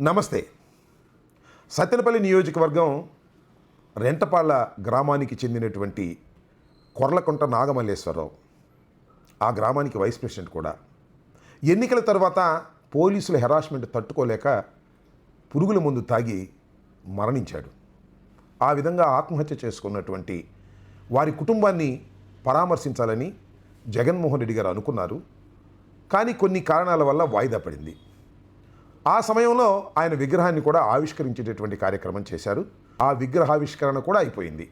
నమస్తే. సత్తెనపల్లి నియోజకవర్గం రెంటపాళ్ళ గ్రామానికి చెందినటువంటి కొర్లకుంట నాగమల్లేశ్వరరావు, ఆ గ్రామానికి వైస్ ప్రెసిడెంట్ కూడా. ఎన్నికల తర్వాత పోలీసుల హెరాస్మెంట్ తట్టుకోలేక పురుగుల మందు తాగి మరణించాడు. ఆ విధంగా ఆత్మహత్య చేసుకున్నటువంటి వారి కుటుంబాన్ని పరామర్శించాలని జగన్మోహన్ రెడ్డి గారు అనుకున్నారు. కానీ కొన్ని కారణాల వల్ల వాయిదా పడింది. ఆ సమయంలో ఆయన విగ్రహాన్ని కూడా ఆవిష్కరించేటటువంటి కార్యక్రమం చేశారు. ఆ విగ్రహావిష్కరణ కూడా అయిపోయింది.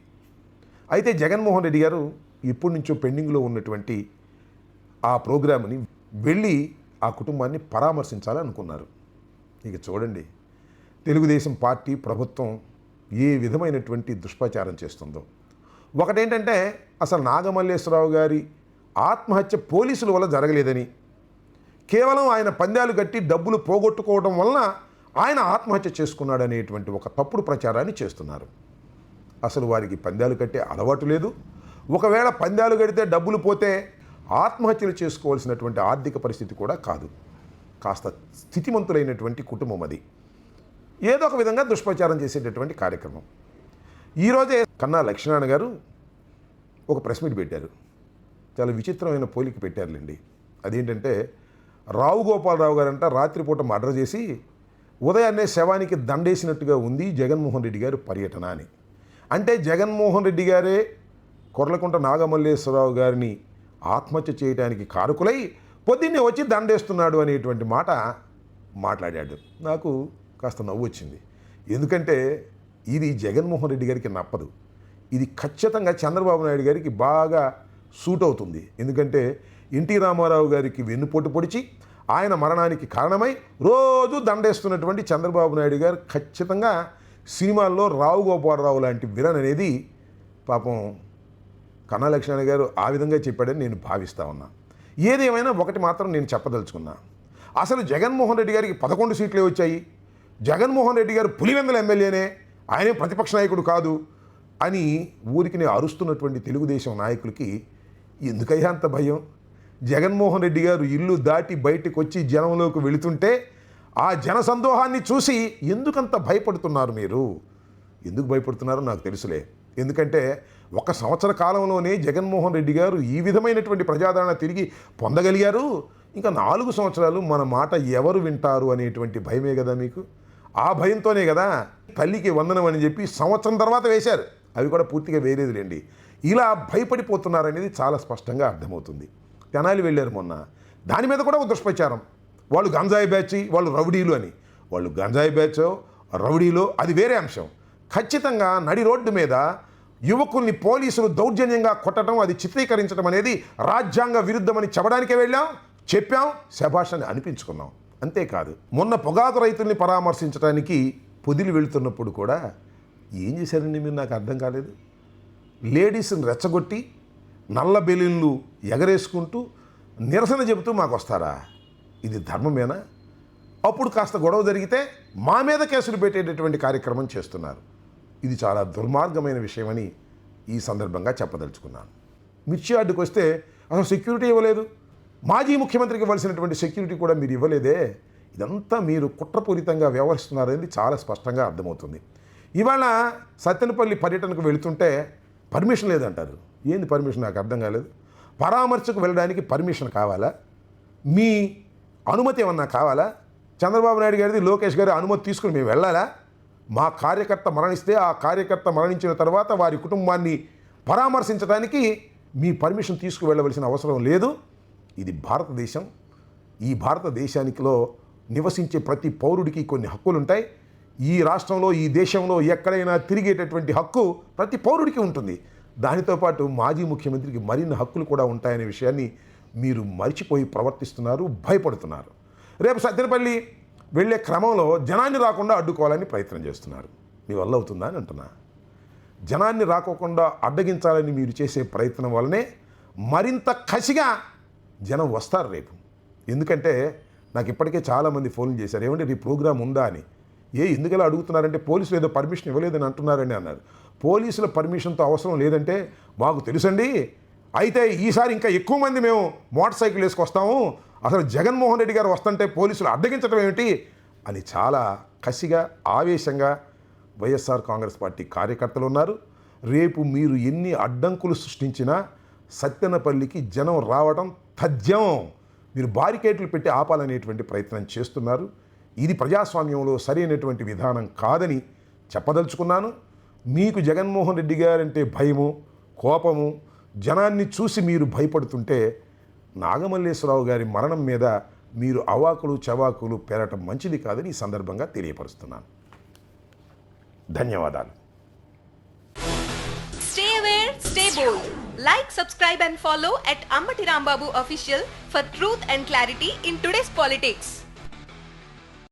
అయితే జగన్మోహన్ రెడ్డి గారు ఇప్పటి నుంచో పెండింగ్లో ఉన్నటువంటి ఆ ప్రోగ్రామ్ని వెళ్ళి ఆ కుటుంబాన్ని పరామర్శించాలని అనుకున్నారు. ఇక చూడండి, తెలుగుదేశం పార్టీ ప్రభుత్వం ఏ విధమైనటువంటి దుష్ప్రచారం చేస్తుందో. ఒకటేంటంటే, అసలు నాగమల్లేశ్వరరావు గారి ఆత్మహత్య పోలీసుల వల్ల జరగలేదని, కేవలం ఆయన పందాలు కట్టి డబ్బులు పోగొట్టుకోవడం వలన ఆయన ఆత్మహత్య చేసుకున్నాడనేటువంటి ఒక తప్పుడు ప్రచారాన్ని చేస్తున్నారు. అసలు వారికి పందాలు కట్టే అలవాటు లేదు. ఒకవేళ పందాలు కడితే డబ్బులు పోతే ఆత్మహత్యలు చేసుకోవాల్సినటువంటి ఆర్థిక పరిస్థితి కూడా కాదు. కాస్త స్థితిమంతులైనటువంటి కుటుంబం అది. ఏదో ఒక విధంగా దుష్ప్రచారం చేసేటటువంటి కార్యక్రమం. ఈరోజే కన్నా లక్ష్మీనారాయణ గారు ఒక ప్రెస్ మీట్ పెట్టారు. చాలా విచిత్రమైన పోలిక పెట్టారులేండి. అదేంటంటే, రావు గోపాలరావు గారంట రాత్రిపూట మర్డర్ చేసి ఉదయాన్నే శవానికి దండేసినట్టుగా ఉంది జగన్మోహన్ రెడ్డి గారి పర్యటన అని. అంటే జగన్మోహన్ రెడ్డి గారే కొర్లకుంట నాగమల్లేశ్వరరావు గారిని ఆత్మహత్య చేయడానికి కారకులై పొద్దున్నే వచ్చి దండేస్తున్నాడు అనేటువంటి మాట మాట్లాడాడు. నాకు కాస్త నవ్వు వచ్చింది. ఎందుకంటే ఇది జగన్మోహన్ రెడ్డి గారికి నప్పదు. ఇది ఖచ్చితంగా చంద్రబాబు నాయుడు గారికి బాగా సూట్ అవుతుంది. ఎందుకంటే ఎన్టీ రామారావు గారికి వెన్నుపోటు పొడిచి ఆయన మరణానికి కారణమై రోజు దండేస్తున్నటువంటి చంద్రబాబు నాయుడు గారు ఖచ్చితంగా సినిమాల్లో రావు గోపాలరావు లాంటి విలన్ అనేది పాపం కన్నా లక్ష్మణ గారు ఆ విధంగా చెప్పాడని నేను భావిస్తూ ఉన్నా. ఏదేమైనా ఒకటి మాత్రం నేను చెప్పదలుచుకున్నా. అసలు జగన్మోహన్ రెడ్డి గారికి 11 సీట్లే వచ్చాయి. జగన్మోహన్ రెడ్డి గారు పులివెందుల ఎమ్మెల్యేనే, ఆయనే ప్రతిపక్ష నాయకుడు కాదు అని ఊరికి అరుస్తున్నటువంటి తెలుగుదేశం నాయకులకి ఎందుకయ్యా అంత భయం? జగన్మోహన్ రెడ్డి గారు ఇల్లు దాటి బయటకు వచ్చి జనంలోకి వెళుతుంటే ఆ జన సందోహాన్ని చూసి ఎందుకంత భయపడుతున్నారు మీరు? ఎందుకు భయపడుతున్నారో నాకు తెలుసులే. ఎందుకంటే 1 సంవత్సర కాలంలోనే జగన్మోహన్ రెడ్డి గారు ఈ విధమైనటువంటి ప్రజాదరణ తిరిగి పొందగలిగారు. ఇంకా 4 సంవత్సరాలు మన మాట ఎవరు వింటారు అనేటువంటి భయమే కదా మీకు. ఆ భయంతోనే కదా తల్లికి వందనం అని చెప్పి సంవత్సరం తర్వాత వేశారు. అవి కూడా పూర్తిగా వేరేదిలేండి. ఇలా భయపడిపోతున్నారనేది చాలా స్పష్టంగా అర్థమవుతుంది. తెనాలి వెళ్ళారు మొన్న, దాని మీద కూడా ఒక దుష్ప్రచారం. వాళ్ళు గంజాయి బ్యాచ్, వాళ్ళు రౌడీలు అని. వాళ్ళు గంజాయి బ్యాచ్ రౌడీలు అది వేరే అంశం. ఖచ్చితంగా నడి రోడ్డు మీద యువకుల్ని పోలీసులు దౌర్జన్యంగా కొట్టడం, అది చిత్రీకరించడం అనేది రాజ్యాంగ విరుద్ధమని చెప్పడానికే వెళ్ళాం, చెప్పాం, శభాష్ అని అనిపించుకున్నాం. అంతేకాదు, మొన్న పొగాకు రైతుల్ని పరామర్శించడానికి పొదిలి వెళుతున్నప్పుడు కూడా ఏం చేశారండి మీరు? నాకు అర్థం కాలేదు. లేడీస్ని రెచ్చగొట్టి నల్ల బెలూన్లు ఎగరేసుకుంటూ నిరసన చెబుతూ మాకు వస్తారా? ఇది ధర్మమేనా? అప్పుడు కాస్త గొడవ జరిగితే మా మీద కేసులు పెట్టేటటువంటి కార్యక్రమం చేస్తున్నారు. ఇది చాలా దుర్మార్గమైన విషయమని ఈ సందర్భంగా చెప్పదలుచుకున్నాను. మిర్చి యార్డుకు వస్తే అసలు సెక్యూరిటీ ఇవ్వలేదు. మాజీ ముఖ్యమంత్రికి ఇవ్వాల్సినటువంటి సెక్యూరిటీ కూడా మీరు ఇవ్వలేదే. ఇదంతా మీరు కుట్రపూరితంగా వ్యవహరిస్తున్నారనేది చాలా స్పష్టంగా అర్థమవుతుంది. ఇవాళ సత్తెనపల్లి పర్యటనకు వెళుతుంటే పర్మిషన్ లేదంటారు. ఏంది పర్మిషన్? నాకు అర్థం కాలేదు. పరామర్శకు వెళ్ళడానికి పర్మిషన్ కావాలా? మీ అనుమతి ఏమన్నా కావాలా? చంద్రబాబు నాయుడు గారిది, లోకేష్ గారి అనుమతి తీసుకుని మేము వెళ్ళాలా? మా కార్యకర్త మరణిస్తే ఆ కార్యకర్త మరణించిన తర్వాత వారి కుటుంబాన్ని పరామర్శించడానికి మీ పర్మిషన్ తీసుకువెళ్ళవలసిన అవసరం లేదు. ఇది భారతదేశం. ఈ భారతదేశానికిలో నివసించే ప్రతి పౌరుడికి కొన్ని హక్కులు ఉంటాయి. ఈ రాష్ట్రంలో, ఈ దేశంలో ఎక్కడైనా తిరిగేటటువంటి హక్కు ప్రతి పౌరుడికి ఉంటుంది. దానితో పాటు మాజీ ముఖ్యమంత్రికి మరిన్ని హక్కులు కూడా ఉంటాయనే విషయాన్ని మీరు మర్చిపోయి ప్రవర్తిస్తున్నారు, భయపడుతున్నారు. రేపు సత్తెనపల్లి వెళ్ళే క్రమంలో జనాన్ని రాకుండా అడ్డుకోవాలని ప్రయత్నం చేస్తున్నారు. మీ వల్ల అవుతుందా అని అంటున్నా. జనాన్ని రాకోకుండా అడ్డగించాలని మీరు చేసే ప్రయత్నం వల్లనే మరింత కసిగా జనం వస్తారు రేపు. ఎందుకంటే నాకు ఇప్పటికే చాలామంది ఫోన్లు చేశారు, ఏమంటే నీ ప్రోగ్రాం ఉందా అని. ఎందుకలా అడుగుతున్నారంటే పోలీసులు ఏదో పర్మిషన్ ఇవ్వలేదని అంటున్నారని అన్నారు. పోలీసుల పర్మిషన్తో అవసరం లేదంటే మాకు తెలుసండి. అయితే ఈసారి ఇంకా ఎక్కువ మంది మేము మోటార్ సైకిల్ వేసుకొస్తాము, అసలు జగన్మోహన్ రెడ్డి గారు వస్తుంటే పోలీసులు అడ్డగించడం ఏమిటి అని చాలా కసిగా ఆవేశంగా వైఎస్ఆర్ కాంగ్రెస్ పార్టీ కార్యకర్తలు ఉన్నారు. రేపు మీరు ఎన్ని అడ్డంకులు సృష్టించినా సత్తెనపల్లికి జనం రావడం తథ్యం. మీరు బారికేట్లు పెట్టి ఆపాలనేటువంటి ప్రయత్నం చేస్తున్నారు. ఇది ప్రజాస్వామ్యంలో సరైనటువంటి విధానం కాదని చెప్పదలుచుకున్నాను. మీకు జగన్మోహన్ రెడ్డి గారంటే భయము, కోపము, జనాన్ని చూసి మీరు భయపడుతుంటే నాగమల్లేశ్వరరావు గారి మరణం మీద మీరు అవాకులు చవాకులు పేరటం మంచిది కాదని ఈ సందర్భంగా తెలియపరుస్తున్నాను. ధన్యవాదాలు. Stay aware, stay bold. Like, subscribe and follow at Ammati Rambabu Official for truth and clarity in today's politics.